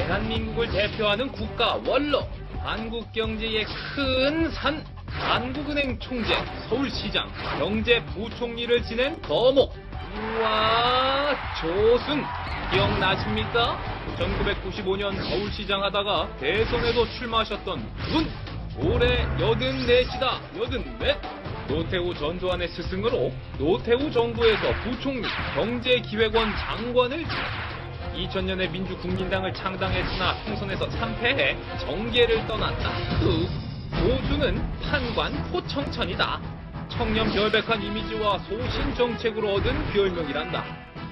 대한민국을 대표하는 국가 원로, 한국 경제의 큰 산, 한국은행 총재, 서울시장, 경제부총리를 지낸 거목. 우와, 조순 기억나십니까? 1995년 서울시장 하다가 대선에도 출마하셨던 그분. 올해 84시다, 84. 노태우 전두환의 스승으로 노태우 정부에서 부총리, 경제기획원 장관을 2000년에 민주국민당을 창당했으나 총선에서 3패해 정계를 떠났다. 조순은 판관 포청천이다. 청렴 결백한 이미지와 소신 정책으로 얻은 별명이란다.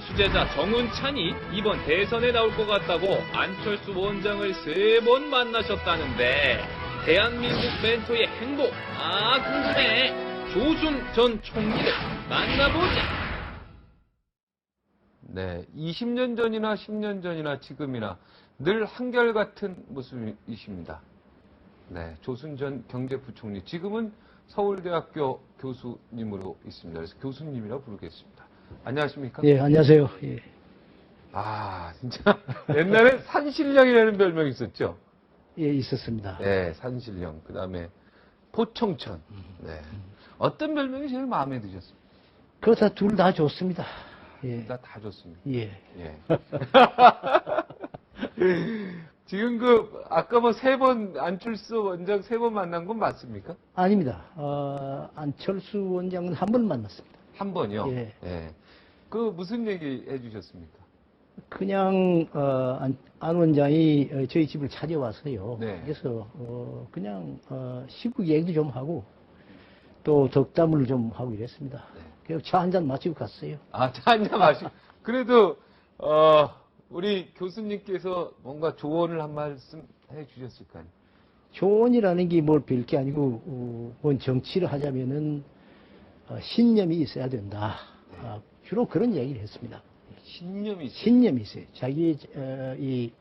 수제자 정운찬이 이번 대선에 나올 것 같다고 안철수 원장을 3번 만나셨다는데 대한민국 멘토의 행보 궁금해. 조순 전 총리를 만나보자. 네, 20년 전이나 10년 전이나 지금이나 늘 한결같은 모습이십니다. 네, 조순 전 경제부총리, 지금은 서울대학교 교수님으로 있습니다. 그래서 교수님이라 부르겠습니다. 안녕하십니까? 예, 안녕하세요. 예. 진짜 옛날에 산신령이라는 별명이 있었죠? 예, 있었습니다. 네, 산신령. 그 다음에 포청천. 네. 어떤 별명이 제일 마음에 드셨습니까? 그거 둘 다 좋습니다. 예. 다 좋습니다. 예. 예. 지금 아까 3번, 안철수 원장 3번 만난 건 맞습니까? 아닙니다. 안철수 원장은 한 번 만났습니다. 한 번이요? 예. 예. 무슨 얘기 해주셨습니까? 그냥, 안 원장이 저희 집을 찾아와서요. 네. 그래서, 그냥, 시국 얘기도 좀 하고, 또 덕담을 좀 하고 이랬습니다. 네. 그래서 차 한 잔 마시고 갔어요. 차 한 잔 마시고. 그래도, 우리 교수님께서 뭔가 조언을 한 말씀 해 주셨을 거 아니에요? 조언이라는 게 뭘 별 게 아니고, 뭔 정치를 하자면은, 신념이 있어야 된다. 네. 주로 그런 얘기를 했습니다. 신념이 있어요. 신념이 있어요. 자기, 이,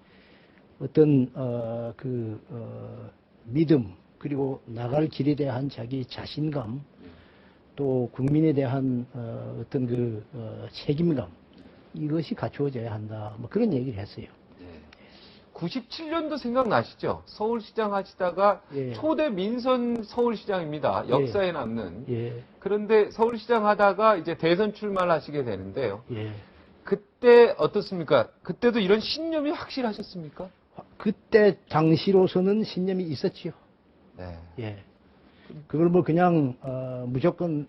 어떤, 믿음, 그리고 나갈 길에 대한 자기 자신감, 또 국민에 대한, 어떤 책임감, 이것이 갖추어져야 한다. 뭐 그런 얘기를 했어요. 네. 97년도 생각나시죠? 서울시장 하시다가 예. 초대 민선 서울시장입니다. 역사에 남는. 예. 그런데 서울시장 하다가 이제 대선 출마를 하시게 되는데요. 예. 그때 어떻습니까? 그때도 이런 신념이 확실하셨습니까? 그때 당시로서는 신념이 있었지요. 네. 예. 그걸 뭐 그냥, 무조건,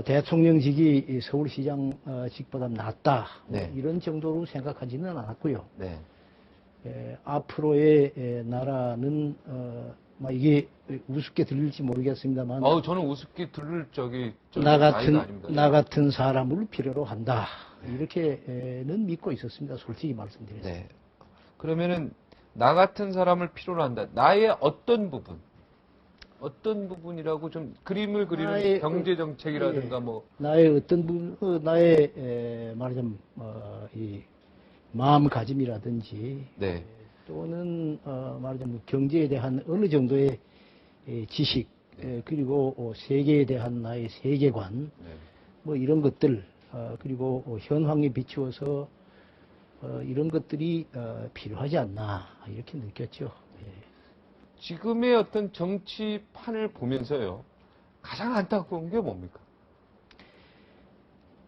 대통령직이 서울시장직보다 낫다. 네. 이런 정도로 생각하지는 않았고요. 네. 앞으로의 나라는, 이게 우습게 들릴지 모르겠습니다만. 저는 우습게 들을 적이 좀 나 나이가 아닙니다. 같은 사람을 필요로 한다. 이렇게는 믿고 있었습니다. 솔직히 말씀드렸습니다. 네. 그러면은, 나 같은 사람을 필요로 한다. 나의 어떤 부분이라고 좀 그림을 그리는 경제정책이라든가 나의 어떤 부분, 말하자면, 이 마음가짐이라든지. 네. 또는, 말하자면 경제에 대한 어느 정도의 지식, 네. 그리고 세계에 대한 나의 세계관, 네. 이런 것들, 그리고 현황에 비추어서 이런 것들이 필요하지 않나 이렇게 느꼈죠. 예. 지금의 어떤 정치판을 보면서요, 가장 안타까운 게 뭡니까?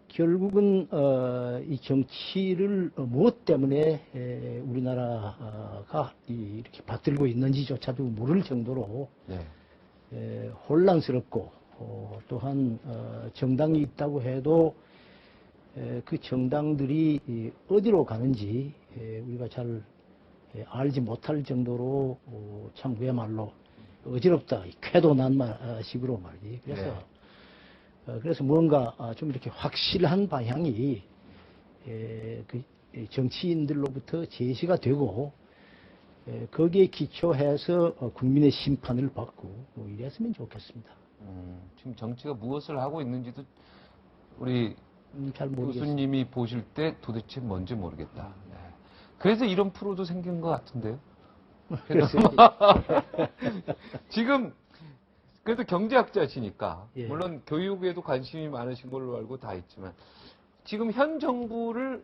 결국은 이 정치를 무엇 때문에 우리나라가 이렇게 받들고 있는지조차도 모를 정도로 네. 혼란스럽고 또한 정당이 있다고 해도 그 정당들이 어디로 가는지 우리가 잘 알지 못할 정도로 참 그야말로 어지럽다, 쾌도난식으로 말이지. 그래서 그래서 뭔가 좀 이렇게 확실한 방향이 그 정치인들로부터 제시가 되고 거기에 기초해서 국민의 심판을 받고 이랬으면 좋겠습니다. 지금 정치가 무엇을 하고 있는지도 우리 잘 모르겠습니다. 교수님이 보실 때 도대체 뭔지 모르겠다. 네. 그래서 이런 프로도 생긴 것 같은데요. 지금 그래도 경제학자시니까 예. 물론 교육에도 관심이 많으신 걸로 알고 다 있지만 지금 현 정부를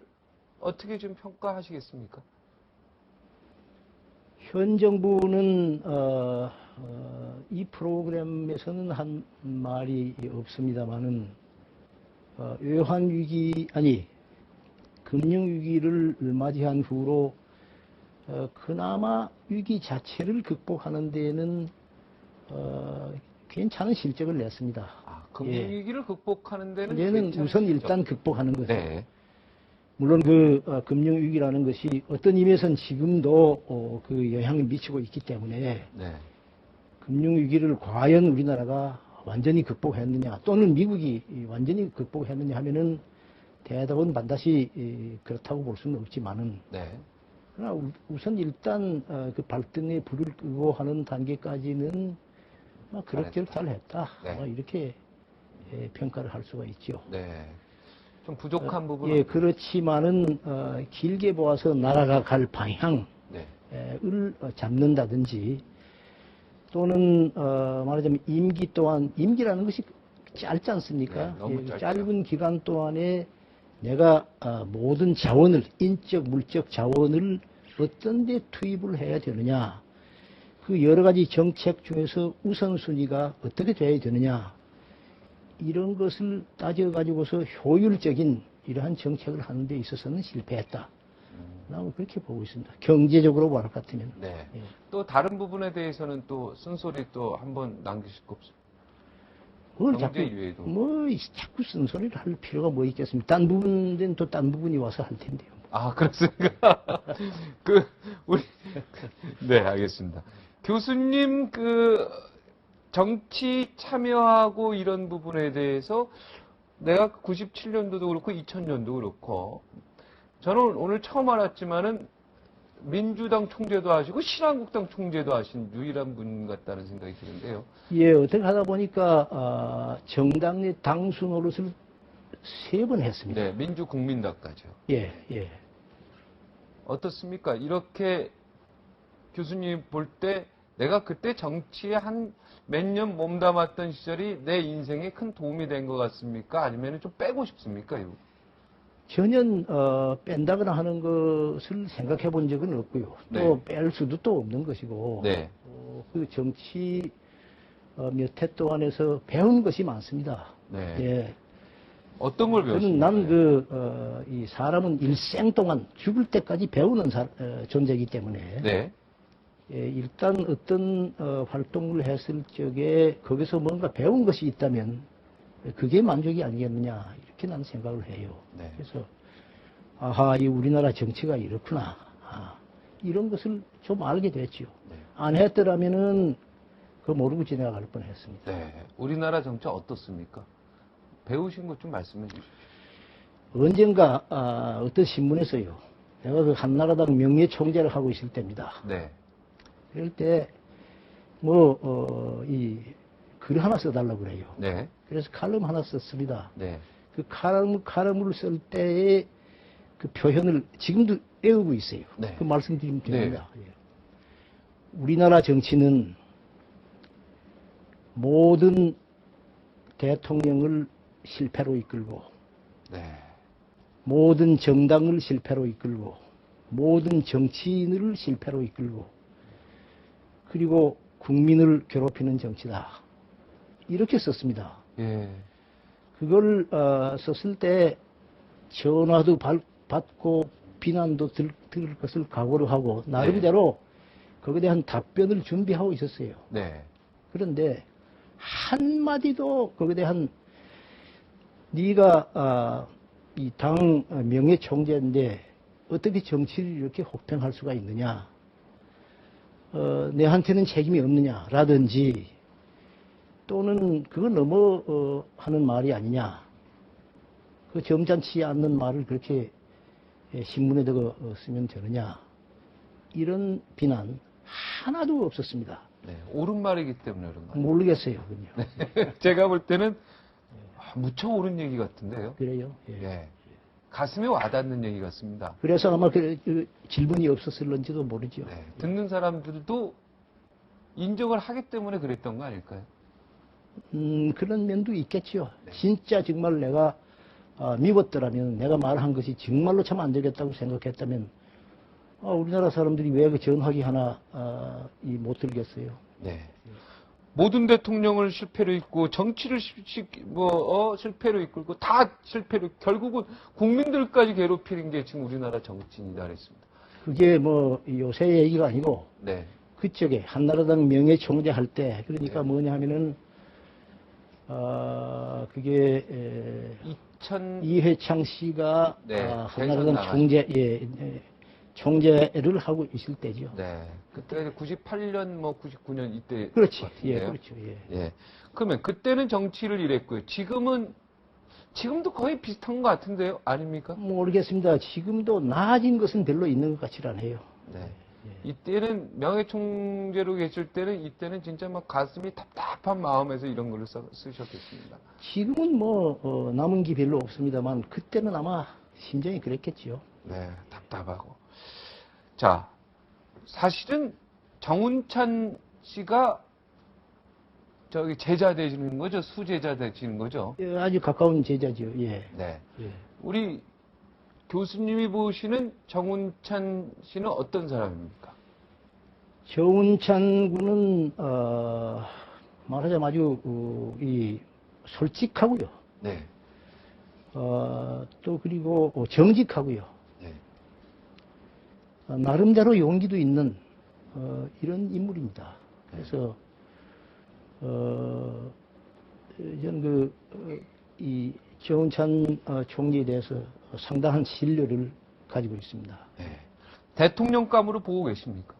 어떻게 좀 평가하시겠습니까? 현 정부는 이 프로그램에서는 한 말이 없습니다만은 외환 위기 아니 금융 위기를 맞이한 후로 그나마 위기 자체를 극복하는 데에는 괜찮은 실적을 냈습니다. 아, 금융위기를 극복하는 데는 얘는 괜찮은 우선 실적. 일단 극복하는 거죠. 네. 물론 금융위기라는 것이 어떤 의미에서는 지금도 그 영향을 미치고 있기 때문에 네. 금융위기를 과연 우리나라가 완전히 극복했느냐 또는 미국이 완전히 극복했느냐 하면은 대답은 반드시 그렇다고 볼 수는 없지만은 네. 그러나 우선 일단 그 발등에 불을 끄고 하는 단계까지는 그럭저럭 잘했다. 네. 이렇게 평가를 할 수가 있죠. 네. 좀 부족한 부분은. 예, 그렇지만은 길게 보아서 나라가 갈 방향을 네. 잡는다든지 또는 말하자면 임기 또한 임기라는 것이 짧지 않습니까? 네, 너무 짧죠. 짧은 기간 동안에 내가 모든 자원을 인적 물적 자원을 어떤 데 투입을 해야 되느냐 그 여러 가지 정책 중에서 우선순위가 어떻게 돼야 되느냐 이런 것을 따져가지고서 효율적인 이러한 정책을 하는 데 있어서는 실패했다. 나는 그렇게 보고 있습니다. 경제적으로 말할 것 같으면. 네. 예. 또 다른 부분에 대해서는 또 쓴소리 또 한번 남기실 거 없어요? 그걸 경제 자꾸, 이외에도. 자꾸 쓴소리를 할 필요가 뭐 있겠습니까? 딴 부분은 또 딴 부분이 와서 할 텐데요. 아, 그렇습니까? 네, 알겠습니다. 교수님, 정치 참여하고 이런 부분에 대해서 내가 97년도도 그렇고 2000년도 그렇고 저는 오늘 처음 알았지만은 민주당 총재도 하시고 신한국당 총재도 하신 유일한 분 같다는 생각이 드는데요. 예, 어떻게 하다 보니까 정당 내 당수 노릇을 3번 했습니다. 네, 민주국민당까지요. 예, 예. 어떻습니까? 이렇게 교수님 볼 때 내가 그때 정치에 한 몇 년 몸담았던 시절이 내 인생에 큰 도움이 된 것 같습니까? 아니면 좀 빼고 싶습니까? 이거? 전혀 뺀다거나 하는 것을 생각해 본 적은 없고요. 또 뺄 수도 또 없는 것이고 네. 그 정치 몇 해 동안에서 배운 것이 많습니다. 네. 예. 어떤 걸 저는 배웠습니까? 나는 이 사람은 일생 동안 죽을 때까지 배우는 존재이기 때문에 네. 예, 일단 어떤 활동을 했을 적에 거기서 뭔가 배운 것이 있다면 그게 만족이 아니겠느냐 이렇게 나는 생각을 해요. 네. 그래서 아하 이 우리나라 정치가 이렇구나 이런 것을 좀 알게 됐죠. 네. 안 했더라면은 그거 모르고 지나갈 뻔했습니다. 네. 우리나라 정치 어떻습니까? 배우신 것 좀 말씀해 주십시오. 언젠가 어떤 신문에서요. 내가 그 한나라당 명예총재를 하고 있을 때입니다. 네. 그럴 때 이 글 하나 써달라고 그래요. 네. 그래서 칼럼 하나 썼습니다. 네. 그 칼럼을 쓸 때의 그 표현을 지금도 외우고 있어요. 네. 그 말씀드리면 됩니다. 예. 우리나라 정치는 모든 대통령을 실패로 이끌고 네. 모든 정당을 실패로 이끌고 모든 정치인을 실패로 이끌고 그리고 국민을 괴롭히는 정치다. 이렇게 썼습니다. 예. 그걸 썼을 때 전화도 받고 비난도 들을 것을 각오를 하고 나름대로 거기에 대한 답변을 준비하고 있었어요. 네. 그런데 한마디도 거기에 대한 네가 이 당 명예총재인데 어떻게 정치를 이렇게 혹평할 수가 있느냐 내한테는 책임이 없느냐라든지 또는 그거 넘어 하는 말이 아니냐 그 점잖지 않는 말을 그렇게 신문에다가 쓰면 되느냐 이런 비난 하나도 없었습니다. 네. 옳은 말이기 때문에 그런 거 모르겠어요. 그럼요. 제가 볼 때는 무척 옳은 얘기 같은데요. 그래요. 예. 예. 가슴에 와닿는 얘기 같습니다. 그래서 아마 그 질문이 없었을런지도 모르죠. 네. 듣는 사람들도 인정을 하기 때문에 그랬던 거 아닐까요? 그런 면도 있겠죠. 네. 진짜 정말 내가 미웠더라면, 내가 말한 것이 정말로 참 안 되겠다고 생각했다면, 우리나라 사람들이 왜 그 전화기 하나 못 들겠어요? 네. 모든 대통령을 실패로 이끌고 정치를 실패로 이끌고 다 실패로 결국은 국민들까지 괴롭히는 게 지금 우리나라 정치인이다 그랬습니다. 그게 뭐 요새 얘기가 아니고 네. 그쪽에 한나라당 명예총재 할 때 그러니까 네. 뭐냐 하면은 그게 2000 이회창 씨가 네, 한나라당 대선 총재 총재를 하고 있을 때죠. 네. 그때 98년 99년 이때 그렇지. 같은데요. 예, 그렇죠. 예. 예. 그러면 그때는 정치를 일했고요. 지금도 거의 비슷한 것 같은데요. 아닙니까? 모르겠습니다. 지금도 나아진 것은 별로 있는 것 같지 않아요. 네. 이때는 명예총재로 계실 때는 이때는 진짜 막 가슴이 답답한 마음에서 이런 글을 쓰셨겠습니다. 지금은 뭐 남은 게 별로 없습니다만 그때는 아마 심정이 그랬겠지요. 네, 답답하고. 자, 사실은 정운찬 씨가 저기 제자 되시는 거죠? 수제자 되시는 거죠? 예, 아주 가까운 제자죠. 예. 네. 예. 우리 교수님이 보시는 정운찬 씨는 어떤 사람입니까? 정운찬 군은 말하자면 아주 솔직하고요. 네. 또 그리고 정직하고요. 네. 나름대로 용기도 있는 이런 인물입니다. 그래서 저는 이 정운찬 총리에 대해서 상당한 신뢰를 가지고 있습니다. 네. 대통령감으로 보고 계십니까?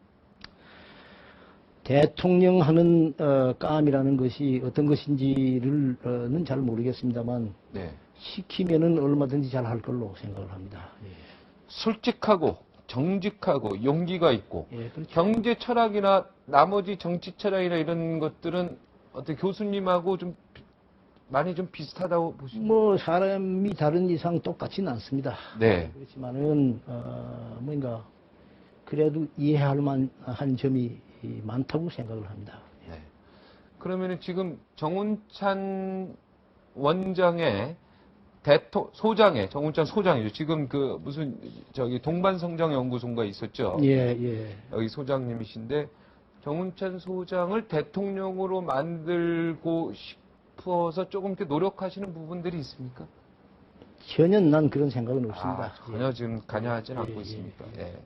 대통령 하는 감이라는 것이 어떤 것인지는 잘 모르겠습니다만 네. 시키면은 얼마든지 잘 할 걸로 생각을 합니다. 예. 솔직하고 정직하고 용기가 있고 예, 그렇죠. 경제 철학이나 나머지 정치 철학이나 이런 것들은 어떻게 교수님하고 좀 많이 좀 비슷하다고 보십니까? 뭐 사람이 다른 이상 똑같지는 않습니다. 네. 그렇지만은 뭔가 그래도 이해할 만한 점이 많다고 생각을 합니다. 네. 그러면은 지금 정운찬 원장의 정운찬 소장이죠. 지금 그 무슨 저기 동반성장연구소인가 있었죠. 예, 예. 여기 소장님이신데 정운찬 소장을 대통령으로 만들고 싶어서 조금 이렇게 노력하시는 부분들이 있습니까? 전혀 난 그런 생각은 없습니다. 전혀 지금 관여하지는 예, 않고 예, 있습니까? 예. 예.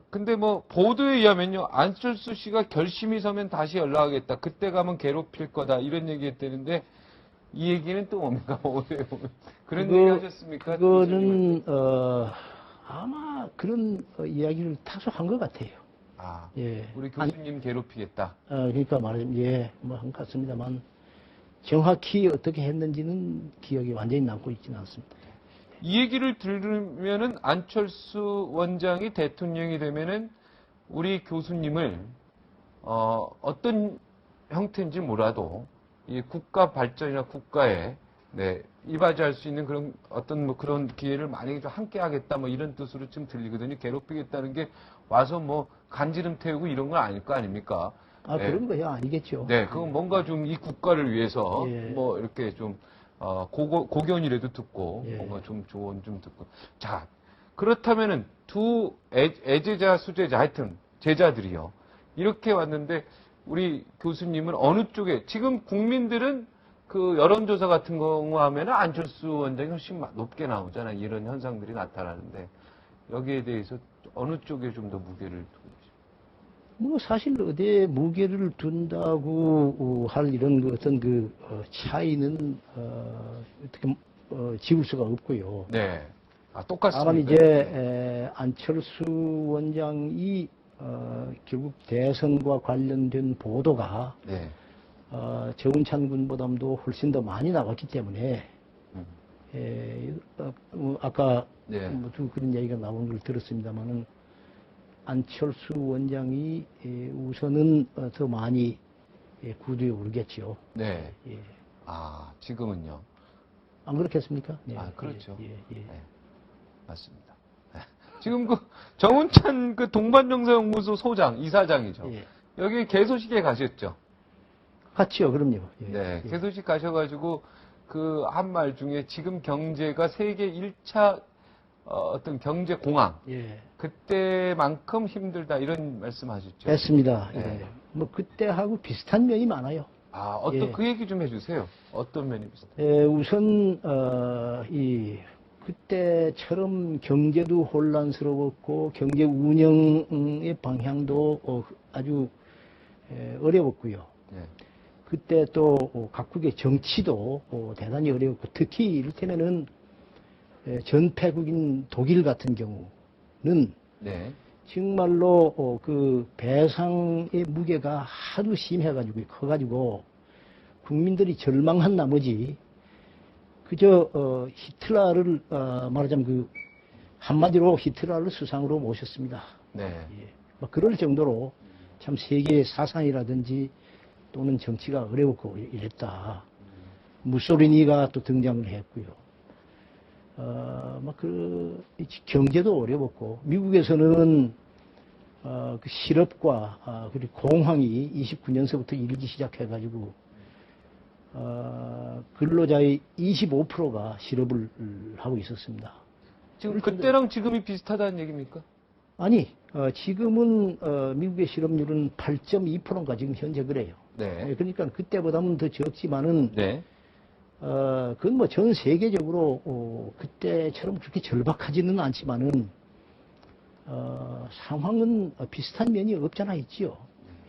근데 뭐, 보도에 의하면요, 안철수 씨가 결심이 서면 다시 연락하겠다. 그때 가면 괴롭힐 거다. 이런 얘기 했다는데, 이 얘기는 또 뭡니까? 그런 얘기 하셨습니까? 그거는, 아마 그런 이야기를 다소 한 것 같아요. 예. 우리 교수님 괴롭히겠다. 그러니까 말하자면, 예, 뭐 한 것 같습니다만, 정확히 어떻게 했는지는 기억이 완전히 남고 있지는 않습니다. 이 얘기를 들으면은 안철수 원장이 대통령이 되면은 우리 교수님을 어떤 형태인지 몰라도 이 국가 발전이나 국가에 이바지할 수 있는 그런 어떤 뭐 그런 기회를 많이 좀 함께 하겠다 뭐 이런 뜻으로 좀 들리거든요. 괴롭히겠다는 게 와서 뭐 간지름 태우고 이런 건 아닐 거 아닙니까? 그런 거야 아니겠죠. 네, 그건 뭔가 좀 이 국가를 위해서 예. 뭐 이렇게 좀 고견이라도 듣고 예. 뭔가 좀 조언 좀 듣고. 자, 그렇다면은 두 애제자 수제자 하여튼 제자들이요. 이렇게 왔는데 우리 교수님은 어느 쪽에 지금 국민들은 그 여론조사 같은 경우 하면은 안철수 원장이 훨씬 높게 나오잖아요. 이런 현상들이 나타나는데 여기에 대해서 어느 쪽에 좀 더 무게를 두고 계십니까? 뭐 사실 어디에 무게를 둔다고 할 이런 어떤 차이는 어떻게 지울 수가 없고요. 네. 똑같습니다. 다만 이제 안철수 원장이 결국 대선과 관련된 보도가 네. 정운찬 군보다도 훨씬 더 많이 나왔기 때문에 아까 네. 좀 그런 얘기가 나온 걸 들었습니다만은 안철수 원장이 우선은 더 많이 구두에 오르겠죠. 네. 예. 지금은요. 안 그렇겠습니까? 네. 그렇죠. 예. 네. 맞습니다. 네. 지금 그 정운찬 그 동반정서연구소 소장, 이사장이죠. 예. 여기 개소식에 가셨죠. 같죠, 그럼요. 예. 네, 예. 개소식 가셔가지고 그 한 말 중에 지금 경제가 세계 1차 어떤 경제 공황 예. 그때만큼 힘들다 이런 말씀하셨죠. 됐습니다. 네. 예. 뭐 그때하고 비슷한 면이 많아요. 아, 어떤 예. 그 얘기 좀 해주세요. 어떤 면이 비슷해요? 예, 우선 그때처럼 경제도 혼란스러웠고 경제 운영의 방향도 아주 어려웠고요. 네. 그때 또 각국의 정치도 대단히 어려웠고 특히 이를테면은 전패국인 독일 같은 경우는 네. 정말로 그 배상의 무게가 하도 심해가지고 커가지고 국민들이 절망한 나머지 그저 히틀러를 말하자면 그 한마디로 히틀러를 수상으로 모셨습니다. 네. 예. 막 그럴 정도로 참 세계의 사상이라든지 또는 정치가 어려웠고 이랬다. 무소리니가 또 등장을 했고요. 경제도 어려웠고 미국에서는 그 실업과 그리고 공황이 29년서부터 일기 시작해가지고 근로자의 25%가 실업을 하고 있었습니다. 지금 그때랑 지금이 비슷하다는 얘기입니까? 아니, 지금은 미국의 실업률은 8.2%인가 지금 현재 그래요. 네. 그러니까 그때보다는 더 적지만은 네. 그건 뭐 전 세계적으로 그때처럼 그렇게 절박하지는 않지만은 상황은 비슷한 면이 없잖아 있지요.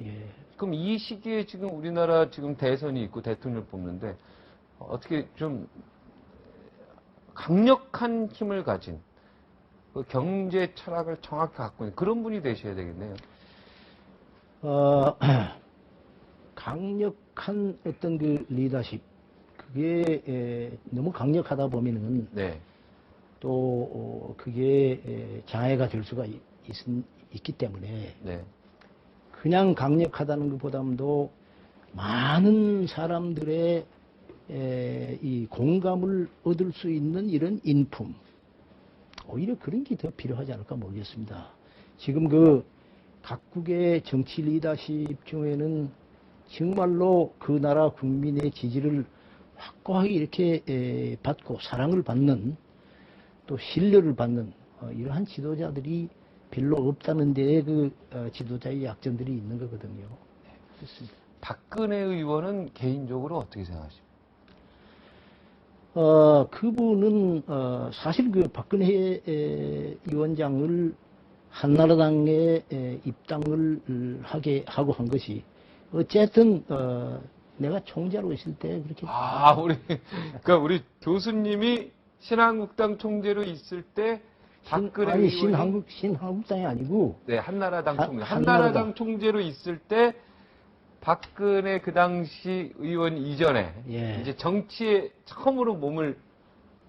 예. 그럼 이 시기에 지금 우리나라 지금 대선이 있고 대통령 뽑는데 어떻게 좀 강력한 힘을 가진 그 경제 철학을 정확히 갖고 있는 그런 분이 되셔야 되겠네요. 강력한 어떤 그 리더십 그게 너무 강력하다 보면은 네. 또 그게 장애가 될 수가 있기 때문에 네. 그냥 강력하다는 것보다도 많은 사람들의 이 공감을 얻을 수 있는 이런 인품 오히려 그런 게 더 필요하지 않을까 모르겠습니다. 지금 그 각국의 정치 리더십 중에는 정말로 그 나라 국민의 지지를 확고하게 이렇게 받고 사랑을 받는 또 신뢰를 받는 이러한 지도자들이 별로 없다는 데에 그 지도자의 약점들이 있는 거거든요. 그렇습니다. 박근혜 의원은 개인적으로 어떻게 생각하십니까? 그분은 사실 그 박근혜 위원장을 한나라당에 입당을 하게 하고 한 것이 어쨌든 내가 총재로 있을 때 그렇게 그러니까 우리 교수님이 신한국당 총재로 있을 때 박근혜 아니 의원이 신한국당이 아니고 네, 한나라당 총재. 한나라당. 한나라당 총재로 있을 때 박근혜 그 당시 의원 이전에 예. 이제 정치에 처음으로 몸을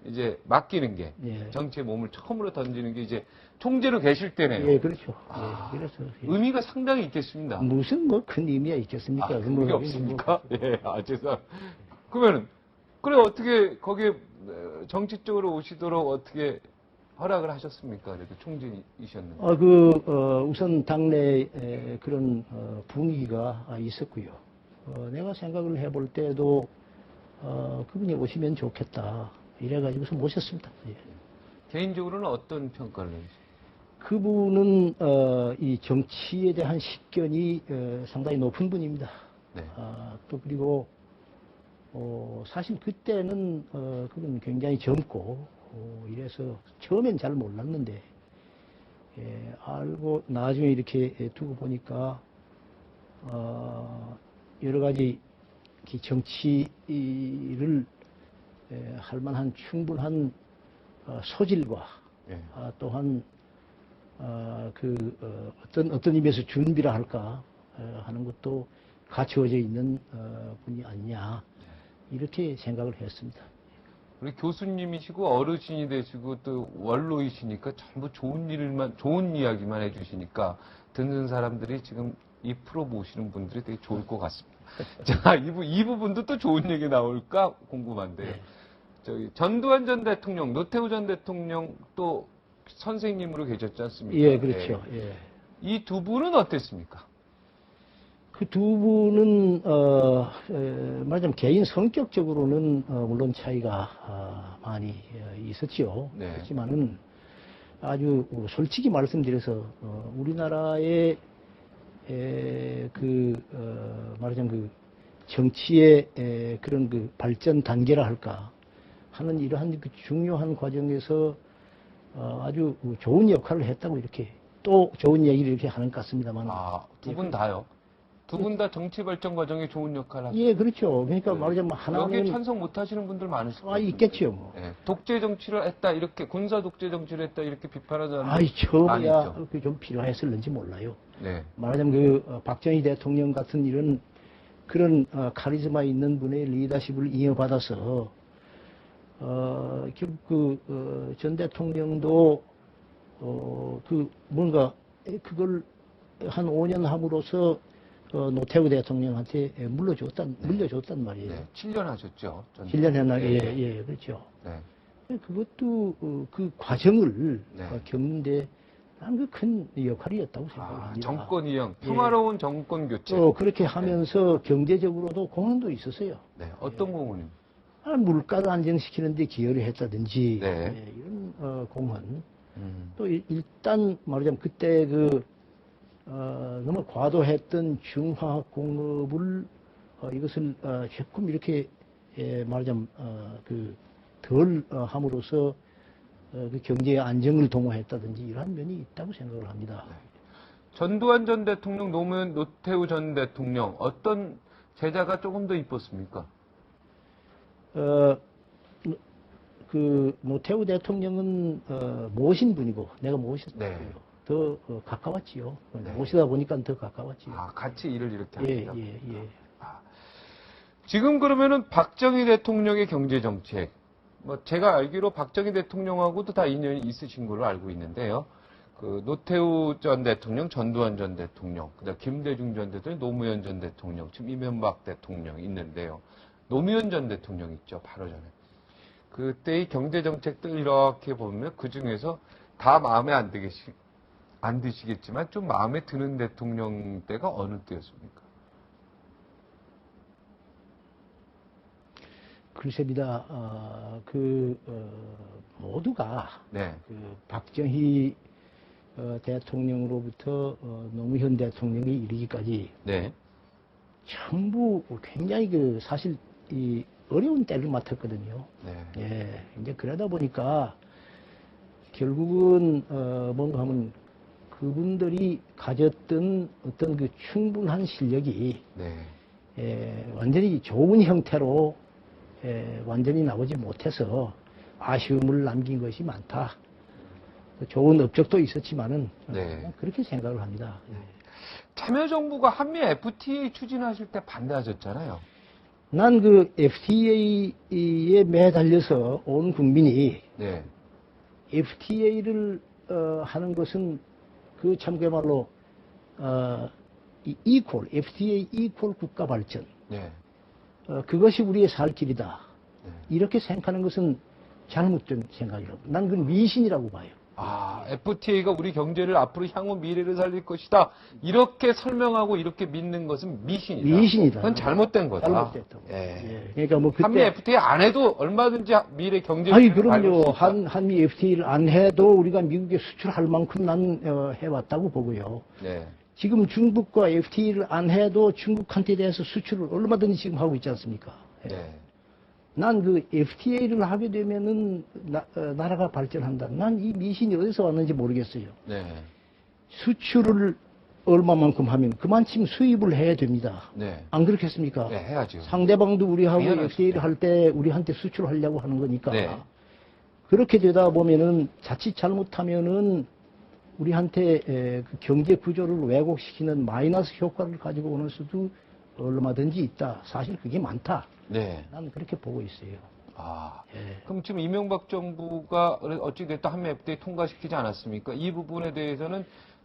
이제 맡기는 게 예. 정치에 몸을 처음으로 던지는 게 이제 총재로 계실 때네요. 예, 그렇죠. 아, 예, 그래서 의미가 상당히 있겠습니다. 무슨 뭐 큰 의미가 있겠습니까? 의미 없습니까? 예, 죄송. 그러면은 그래 어떻게 거기에 정치적으로 오시도록 어떻게 허락을 하셨습니까? 그래도 총재이셨는데. 우선 당내 그런 분위기가 있었고요. 내가 생각을 해볼 때도 그분이 오시면 좋겠다. 이래가지고서 모셨습니다. 예. 개인적으로는 어떤 평가를 내주세요? 그분은 이 정치에 대한 식견이 상당히 높은 분입니다. 네. 또 그리고 사실 그때는 그분 굉장히 젊고 이래서 처음엔 잘 몰랐는데 알고 나중에 이렇게 두고 보니까 여러 가지 정치를 할 만한 충분한 소질과 네. 또한 어떤 의미에서 준비라 할까 하는 것도 갖추어져 있는 분이 아니냐 이렇게 생각을 했습니다. 우리 교수님이시고 어르신이 되시고 또 원로이시니까 전부 좋은 이야기만 해주시니까 듣는 사람들이 지금 이 프로 보시는 분들이 되게 좋을 것 같습니다. 자, 이 부분도 또 좋은 얘기 나올까 궁금한데요. 네. 저기 전두환 전 대통령, 노태우 전 대통령 또 선생님으로 계셨지 않습니까? 예, 그렇죠. 예. 이 두 분은 어땠습니까? 그 두 분은 말하자면 개인 성격적으로는 물론 차이가 많이 있었지요. 네. 그렇지만은 아주 솔직히 말씀드려서 우리나라의 말하자면 그 정치의 그런 그 발전 단계라 할까 하는 이러한 그 중요한 과정에서 아주 좋은 역할을 했다고 이렇게 또 좋은 얘기를 이렇게 하는 것 같습니다만. 두 분 다요? 두 분 다 정치 발전 과정에 좋은 역할을 하시죠? 예, 그렇죠. 그러니까 네. 말하자면 하나는 여기에 찬성 못 하시는 분들 많으실 거예요. 있겠죠. 뭐. 네. 독재 정치를 했다, 이렇게, 군사 독재 정치를 했다, 이렇게 비판하는 사람들 많이 처음이야 있죠. 그게 좀 필요했을는지 몰라요. 네. 말하자면 박정희 대통령 같은 이런 그런 카리스마 있는 분의 리더십을 이어받아서 결국 전 대통령도 뭔가 그걸 한 5년 함으로써 노태우 대통령한테 물려줬단 말이에요. 네. 7년 하셨죠. 7년 했나? 예. 예, 그렇죠. 네. 그것도 그 과정을 네. 겪는데 난 그 큰 역할이었다고 생각합니다. 정권 이행, 평화로운 정권 교체. 그렇게 하면서 경제적으로도 공헌도 있었어요. 네. 어떤 공헌입니까? 물가를 안정시키는데 기여를 했다든지 네. 이런 공헌. 또 일단 말하자면 그때 너무 과도했던 중화학 공업을 이것을 조금 이렇게 말하자면 덜 함으로써 그 경제의 안정을 도모했다든지 이러한 면이 있다고 생각을 합니다. 네. 전두환 전 대통령, 노태우 전 대통령 어떤 제자가 조금 더 이뻤습니까? 그 노태우 대통령은 모신 분이고 내가 모셨고요. 네. 더 가까웠지요. 네. 모시다 보니까 더 가까웠지요. 같이 일을 이렇게 예, 합니다. 예. 지금 그러면은 박정희 대통령의 경제 정책, 제가 알기로 박정희 대통령하고도 다 인연이 있으신 걸로 알고 있는데요. 그 노태우 전 대통령, 전두환 전 대통령, 그다음 김대중 전 대통령, 노무현 전 대통령, 지금 이명박 대통령 있는데요. 노무현 전 대통령 있죠, 바로 전에. 그때의 경제 정책들 이렇게 보면 그 중에서 다 마음에 안 드시겠지만 좀 마음에 드는 대통령 때가 어느 때였습니까? 글쎄입니다. 모두가 네. 박정희 대통령으로부터 노무현 대통령이 이르기까지 네. 전부 굉장히 사실 이 어려운 때를 맡았거든요. 네. 예, 이제 그러다 보니까 결국은 뭔가 하면 그분들이 가졌던 어떤 그 충분한 실력이 네. 완전히 좋은 형태로 완전히 나오지 못해서 아쉬움을 남긴 것이 많다. 좋은 업적도 있었지만은 네. 그렇게 생각을 합니다. 참여정부가 한미 FTA 추진하실 때 반대하셨잖아요. 난 그 FTA에 매달려서 온 국민이 네. FTA를 하는 것은 그 참 그야말로 FTA 이퀄 국가 발전. 네. 그것이 우리의 살 길이다. 네. 이렇게 생각하는 것은 잘못된 생각이라고. 난 그건 미신이라고 봐요. FTA가 우리 경제를 앞으로 향후 미래를 살릴 것이다. 이렇게 설명하고 이렇게 믿는 것은 미신이다. 미신이다. 그건 잘못된 거다. 잘못됐다고. 예. 그러니까 뭐 그때 한미 FTA 안 해도 얼마든지 미래 경제 그럼요. 한미 FTA를 안 해도 우리가 미국에 수출할 만큼 난 해왔다고 보고요. 네. 지금 중국과 FTA를 안 해도 중국한테 대해서 수출을 얼마든지 지금 하고 있지 않습니까? 네. 난 그 FTA를 하게 되면은 나라가 발전한다. 난 이 미신이 어디서 왔는지 모르겠어요. 네. 수출을 얼마만큼 하면 그만큼 수입을 해야 됩니다. 네. 안 그렇겠습니까? 네, 해야죠. 상대방도 우리하고 당연하죠. FTA를 할 때 우리한테 수출하려고 하는 거니까. 네. 그렇게 되다 보면은 자칫 잘못하면은 우리한테 그 경제 구조를 왜곡시키는 마이너스 효과를 가지고 오는 수도 얼마든지 있다. 사실 그게 많다. 네. 나는 그렇게 보고 있어요. 예. 그럼 지금 이명박 정부가 어찌됐든 한미 FTA 통과시키지 않았습니까? 이 부분에 대해서는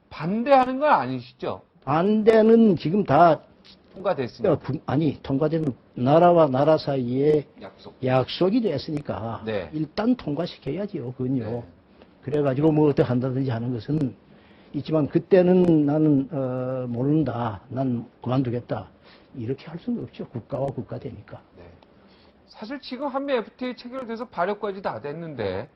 반대하는 건 아니시죠? 반대는 지금 다 통과됐으니까. 통과된 나라와 나라 사이에 약속. 약속이 됐으니까 네. 일단 통과시켜야지요. 그건요. 네. 그래가지고 뭐 어떻게 한다든지 하는 것은 있지만 그때는 나는 모른다. 난 그만두겠다. 이렇게 할 수는 없죠. 국가와 국가 되니까. 네. 사실 지금 한미 FTA 체결돼서 발효까지 다 됐는데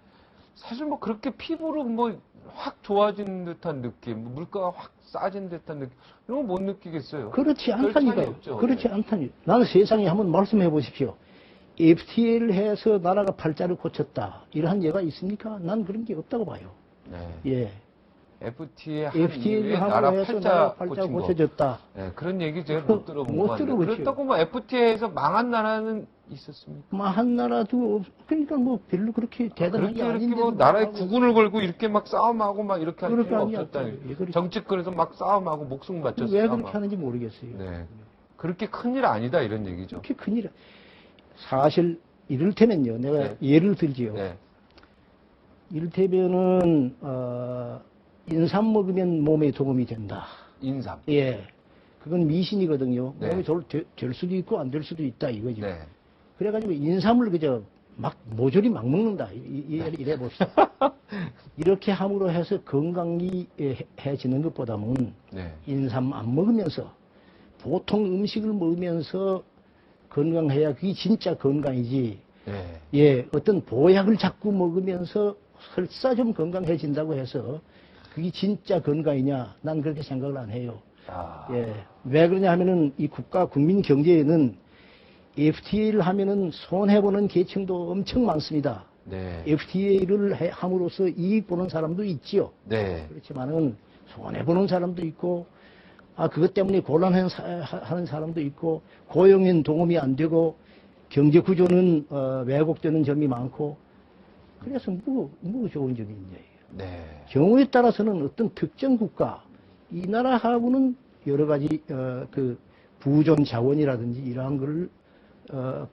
사실 뭐 그렇게 피부로 뭐 확 좋아진 듯한 느낌, 뭐 물가가 확 싸진 듯한 느낌 이런 거 못 느끼겠어요. 그렇지 별 차이 않다니까요. 없죠. 그렇지 네. 않다니. 나는 세상에 한번 말씀해 보십시오. FTA를 해서 나라가 팔자를 고쳤다. 이러한 예가 있습니까? 난 그런 게 없다고 봐요. 네. 예. FTA 한 이후에 FTA를 나라 하고 해서 나라 팔자 고친 거. 고쳐졌다. 네, 그런 얘기 제가 못 들어본 못 것 같아요. 들어보죠. 그렇다고 뭐 FTA에서 망한 나라는 있었습니까? 한 나라도 그러니까 뭐 별로 그렇게 대단한 그렇게 게 이렇게 아닌데 뭐 나라에 구군을 걸고 이렇게 막 싸움하고 막 이렇게 할 그렇게 필요가 하는 게 없었다니. 아니죠. 예, 그렇죠. 정치권에서 막 싸움하고 목숨 바쳐서 왜 싸움하고. 그렇게 하는지 모르겠어요. 네. 그렇게 큰일 아니다 이런 얘기죠. 그렇게 큰일. 사실 이를테면요. 내가 네. 예를 들지요. 네. 이를테면은 인삼 먹으면 몸에 도움이 된다. 인삼. 예. 그건 미신이거든요. 네. 몸이 될 수도 있고 안 될 수도 있다 이거죠. 네. 그래가지고 인삼을 그저 막 모조리 막 먹는다. 이래 봅시다. 이렇게 함으로 해서 건강이 해지는 것보다는 네. 인삼 안 먹으면서 보통 음식을 먹으면서 건강해야 그게 진짜 건강이지. 네. 예, 어떤 보약을 자꾸 먹으면서 설사 좀 건강해진다고 해서 그게 진짜 건강이냐? 난 그렇게 생각을 안 해요. 아. 예. 왜 그러냐 하면은 이 국가 국민 경제에는 FTA를 하면은 손해보는 계층도 엄청 많습니다. 네. FTA를 함으로써 이익 보는 사람도 있지요. 네. 그렇지만은 손해보는 사람도 있고, 그것 때문에 곤란하는 사람도 있고, 고용인 동업이 안 되고, 경제 구조는 왜곡되는 점이 많고, 그래서 뭐 좋은 점이 있냐. 네. 경우에 따라서는 어떤 특정 국가, 이 나라하고는 여러 가지 그 부존 자원이라든지 이러한 걸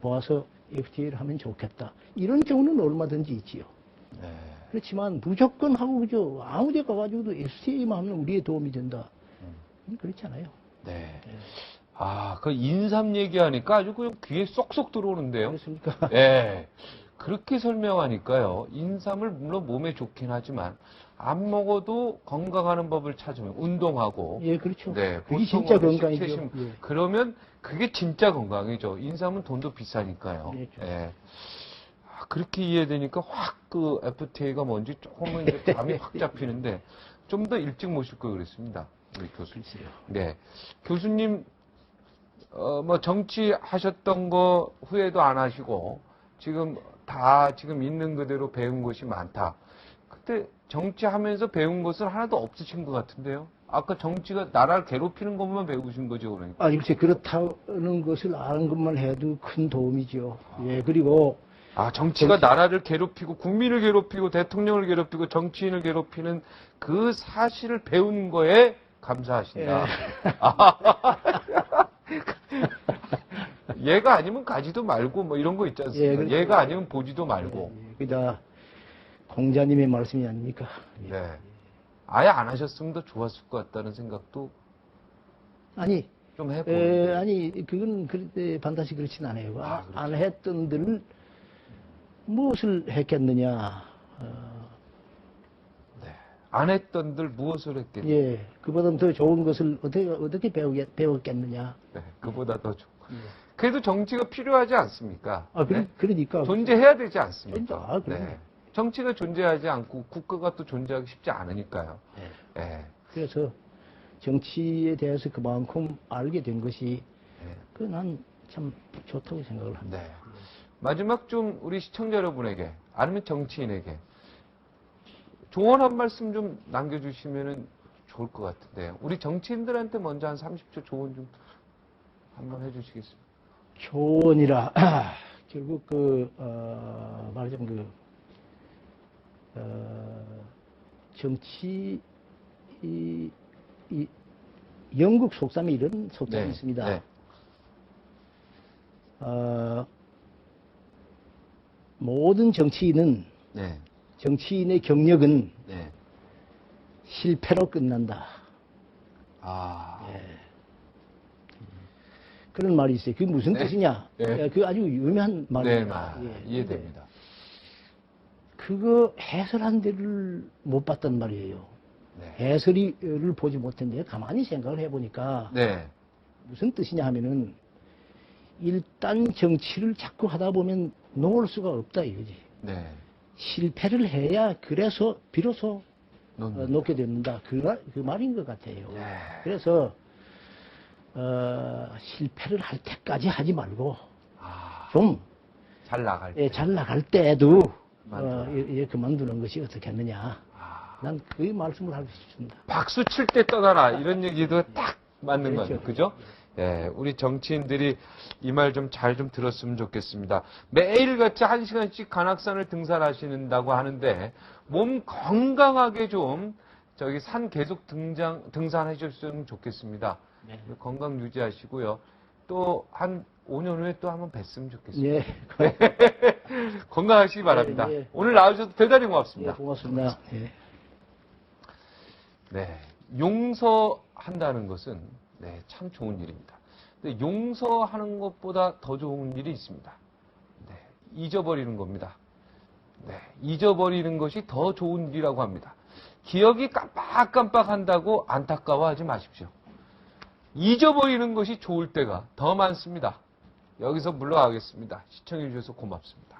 보아서 FTA를 하면 좋겠다. 이런 경우는 얼마든지 있지요. 네. 그렇지만 무조건 하고 그저 아무 데 가가지고도 FTA만 하면 우리에 도움이 된다. 그렇지 않아요. 네. 아, 그 인삼 얘기하니까 아주 그냥 귀에 쏙쏙 들어오는데요. 그렇습니까? 예. 그렇게 설명하니까요. 인삼을 물론 몸에 좋긴 하지만 안 먹어도 건강하는 법을 찾으면 운동하고 예, 그렇죠. 네, 그게 진짜 보통은 건강이죠. 식체심, 예. 그러면 그게 진짜 건강이죠. 인삼은 돈도 비싸니까요. 그렇죠. 예. 그렇게 이해되니까 확 그 FTA가 뭔지 조금은 이제 감이 확 잡히는데 좀 더 일찍 모실 걸 그랬습니다. 우리 교수님. 네. 교수님, 뭐 정치하셨던 거 후회도 안 하시고 지금 지금 있는 그대로 배운 것이 많다. 그때 정치하면서 배운 것은 하나도 없으신 것 같은데요. 아까 정치가 나라를 괴롭히는 것만 배우신 거죠, 그러니까. 글쎄, 그렇다는 것을 아는 것만 해도 큰 도움이죠. 예, 그리고 정치가 나라를 괴롭히고 국민을 괴롭히고 대통령을 괴롭히고 정치인을 괴롭히는 그 사실을 배운 거에 감사하신다. 얘가 아니면 가지도 말고 뭐 이런 거 있지 않습니까? 예, 그렇죠. 얘가 아니면 보지도 말고. 그다 공자님의 말씀이 아닙니까? 예. 네. 아예 안 하셨으면 더 좋았을 것 같다는 생각도 아니, 좀 해보는데. 아니, 그건 반드시 그렇진 않아요. 그렇죠. 안 했던들 무엇을 했겠느냐. 네. 안 했던들 무엇을 했겠냐. 예, 그보다 더 좋은 것을 어떻게 배웠겠느냐. 네. 그보다 더 좋고. 그래도 정치가 필요하지 않습니까? 네? 그러니까. 존재해야 되지 않습니까? 그럼요. 네. 정치가 존재하지 않고 국가가 또 존재하기 쉽지 않으니까요. 네. 네. 그래서 정치에 대해서 그만큼 알게 된 것이 네. 난 참 좋다고 생각을 합니다. 네. 마지막 좀 우리 시청자 여러분에게 아니면 정치인에게 조언 한 말씀 좀 남겨주시면 좋을 것 같은데요. 우리 정치인들한테 먼저 한 30초 조언 좀 한번 해주시겠습니까? 조언이라 결국 말하자면 정치 이 영국 속담에 이런 속담이 네, 있습니다. 네. 모든 정치인의 경력은 네. 실패로 끝난다. 그런 말이 있어요. 그게 무슨 뜻이냐? 네. 그 아주 유명한 말입니다. 네, 이해됩니다. 그거 해설한 데를 못 봤단 말이에요. 네. 해설을 보지 못했는데 가만히 생각을 해보니까 네. 무슨 뜻이냐 하면은 일단 정치를 자꾸 하다 보면 놓을 수가 없다 이거지. 네. 실패를 해야 그래서 비로소 놓는. 놓게 됩니다. 그 말인 것 같아요. 예. 그래서 실패를 할 때까지 하지 말고 아, 좀 잘 나갈 때. 잘 나갈 때에도 그만둬라. 그만두는 것이 어떻겠느냐. 아, 난 그 말씀을 하고 싶습니다. 박수 칠 때 떠나라. 이런 얘기도 딱 맞는 그렇죠. 거죠. 그죠? 예, 우리 정치인들이 이 말 좀 잘 좀 들었으면 좋겠습니다. 매일같이 1시간씩 관악산을 등산하신다고 하는데 몸 건강하게 좀 저기 산 계속 등산해 주셨으면 좋겠습니다. 네. 건강 유지하시고요. 또 한 5년 후에 또 한번 뵀으면 좋겠습니다. 예, 건강하시기 바랍니다. 예. 오늘 나와주셔서 대단히 예, 고맙습니다. 고맙습니다. 예. 네, 용서한다는 것은 네, 참 좋은 일입니다. 근데 용서하는 것보다 더 좋은 일이 있습니다. 네, 잊어버리는 겁니다. 네, 잊어버리는 것이 더 좋은 일이라고 합니다. 기억이 깜빡깜빡한다고 안타까워하지 마십시오. 잊어버리는 것이 좋을 때가 더 많습니다. 여기서 물러가겠습니다. 시청해주셔서 고맙습니다.